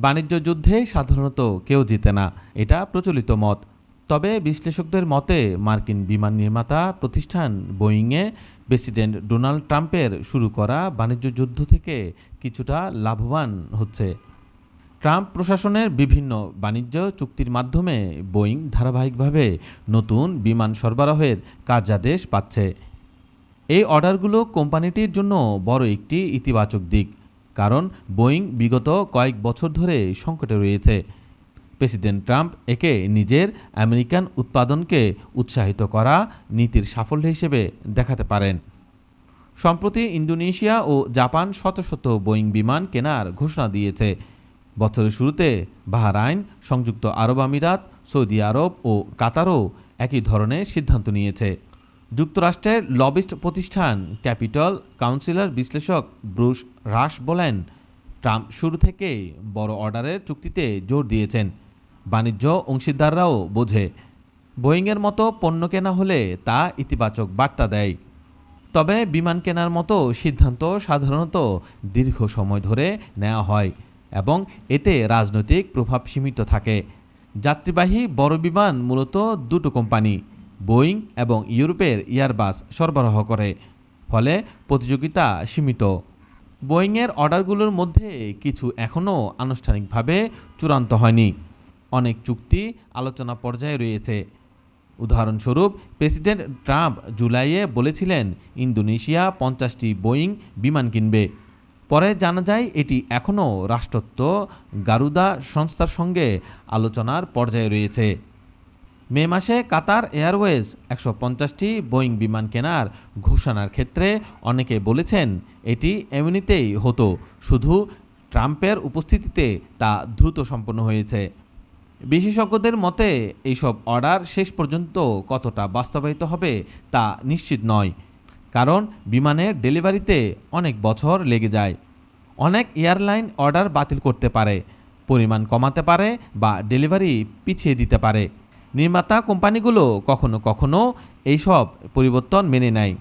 বাণিজ্য যুদ্ধে সাধারণত কেউ জিতে না, এটা প্রচলিত মত। তবে বিশ্লেষকদের মতে মার্কিন বিমান নির্মাতা প্রতিষ্ঠান বোয়িংয়ে প্রেসিডেন্ট ডোনাল্ড ট্রাম্পের শুরু করা বাণিজ্য যুদ্ধ থেকে কিছুটা লাভবান হচ্ছে। ট্রাম্প প্রশাসনের বিভিন্ন বাণিজ্য চুক্তির মাধ্যমে বোয়িং ধারাবাহিকভাবে নতুন বিমান সরবরাহের কার্যাদেশ পাচ্ছে। এই অর্ডারগুলো কোম্পানিটির জন্য বড় একটি ইতিবাচক দিক, কারণ বোয়িং বিগত কয়েক বছর ধরে সংকটে রয়েছে। প্রেসিডেন্ট ট্রাম্প একে নিজের আমেরিকান উৎপাদনকে উৎসাহিত করা নীতির সাফল্য হিসেবে দেখাতে পারেন। সম্প্রতি ইন্দোনেশিয়া ও জাপান শত শত বোয়িং বিমান কেনার ঘোষণা দিয়েছে। বছরের শুরুতে বাহরাইন, সংযুক্ত আরব আমিরাত, সৌদি আরব ও কাতারও একই ধরনের সিদ্ধান্ত নিয়েছে। যুক্তরাষ্ট্রের লবিস্ট প্রতিষ্ঠান ক্যাপিটাল কাউন্সিলের বিশ্লেষক ব্রুস রাশ বলেন, ট্রাম্প শুরু থেকেই বড় অর্ডারের চুক্তিতে জোর দিয়েছেন। বাণিজ্য অংশীদাররাও বোঝে বোয়িংয়ের মতো পণ্য কেনা হলে তা ইতিবাচক বার্তা দেয়। তবে বিমান কেনার মতো সিদ্ধান্ত সাধারণত দীর্ঘ সময় ধরে নেওয়া হয় এবং এতে রাজনৈতিক প্রভাব সীমিত থাকে। যাত্রীবাহী বড় বিমান মূলত দুটো কোম্পানি, বোয়িং এবং ইউরোপের এয়ারবাস সরবরাহ করে, ফলে প্রতিযোগিতা সীমিত। বোয়িংয়ের অর্ডারগুলোর মধ্যে কিছু এখনও আনুষ্ঠানিকভাবে চূড়ান্ত হয়নি। অনেক চুক্তি আলোচনা পর্যায়ে রয়েছে। উদাহরণস্বরূপ, প্রেসিডেন্ট ট্রাম্প জুলাইয়ে বলেছিলেন ইন্দোনেশিয়া 50টি বোয়িং বিমান কিনবে। পরে জানা যায় এটি এখনও রাষ্ট্রত্ব গারুদা সংস্থার সঙ্গে আলোচনার পর্যায়ে রয়েছে। মে মাসে কাতার এয়ারওয়েজ 150টি বোয়িং বিমান কেনার ঘোষণার ক্ষেত্রে অনেকে বলেছেন এটি এমনিতেই হতো, শুধু ট্রাম্পের উপস্থিতিতে তা দ্রুত সম্পন্ন হয়েছে। বিশেষজ্ঞদের মতে এইসব অর্ডার শেষ পর্যন্ত কতটা বাস্তবায়িত হবে তা নিশ্চিত নয়, কারণ বিমানের ডেলিভারিতে অনেক বছর লেগে যায়। অনেক এয়ারলাইন অর্ডার বাতিল করতে পারে, পরিমাণ কমাতে পারে বা ডেলিভারি পিছিয়ে দিতে পারে। নির্মাতা কোম্পানিগুলো কখনো কখনো এইসব পরিবর্তন মেনে নেয়।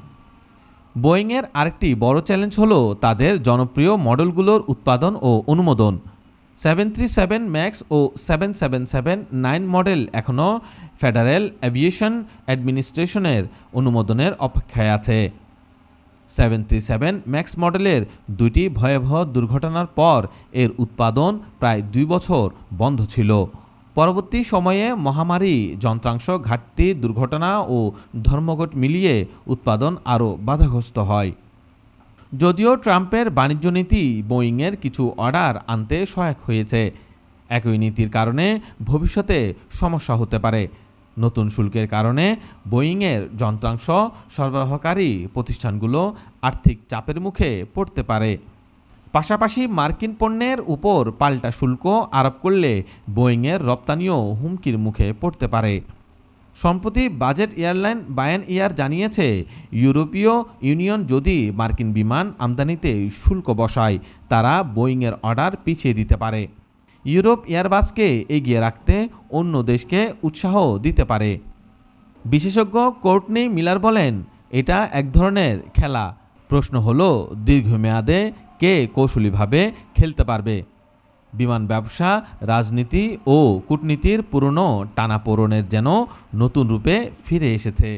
বোয়িংয়ের আরেকটি বড় চ্যালেঞ্জ হলো তাদের জনপ্রিয় মডেলগুলোর উৎপাদন ও অনুমোদন। 737 ম্যাক্স ও 777-9 মডেল এখনও ফেডারেল এভিয়েশন অ্যাডমিনিস্ট্রেশনের অনুমোদনের অপেক্ষায় আছে। 737 ম্যাক্স মডেলের দুটি ভয়াবহ দুর্ঘটনার পর এর উৎপাদন প্রায় 2 বছর বন্ধ ছিল। পরবর্তী সময়ে মহামারী, যন্ত্রাংশ ঘাটতি, দুর্ঘটনা ও ধর্মঘট মিলিয়ে উৎপাদন আরও বাধাগ্রস্ত হয়। যদিও ট্রাম্পের বাণিজ্য নীতি বোয়িংয়ের কিছু অর্ডার আনতে সহায়ক হয়েছে, একই নীতির কারণে ভবিষ্যতে সমস্যা হতে পারে। নতুন শুল্কের কারণে বোয়িংয়ের যন্ত্রাংশ সরবরাহকারী প্রতিষ্ঠানগুলো আর্থিক চাপের মুখে পড়তে পারে। পাশাপাশি মার্কিন পণ্যের উপর পাল্টা শুল্ক আরোপ করলে বোয়িংয়ের রপ্তানিও হুমকির মুখে পড়তে পারে। সম্প্রতি বাজেট এয়ারলাইন বায়ান এয়ার জানিয়েছে, ইউরোপীয় ইউনিয়ন যদি মার্কিন বিমান আমদানিতে শুল্ক বসায়, তারা বোয়িংয়ের অর্ডার পিছিয়ে দিতে পারে। ইউরোপ এয়ারবাসকে এগিয়ে রাখতে অন্য দেশকে উৎসাহ দিতে পারে। বিশেষজ্ঞ কোর্টনি মিলার বলেন, এটা এক ধরনের খেলা। প্রশ্ন হলো দীর্ঘমেয়াদে কে কৌশলীভাবে খেলতে পারবে। বিমান ব্যবসা, রাজনীতি ও কূটনীতির পুরনো টানাপোড়েনের যেন নতুন রূপে ফিরে এসেছে।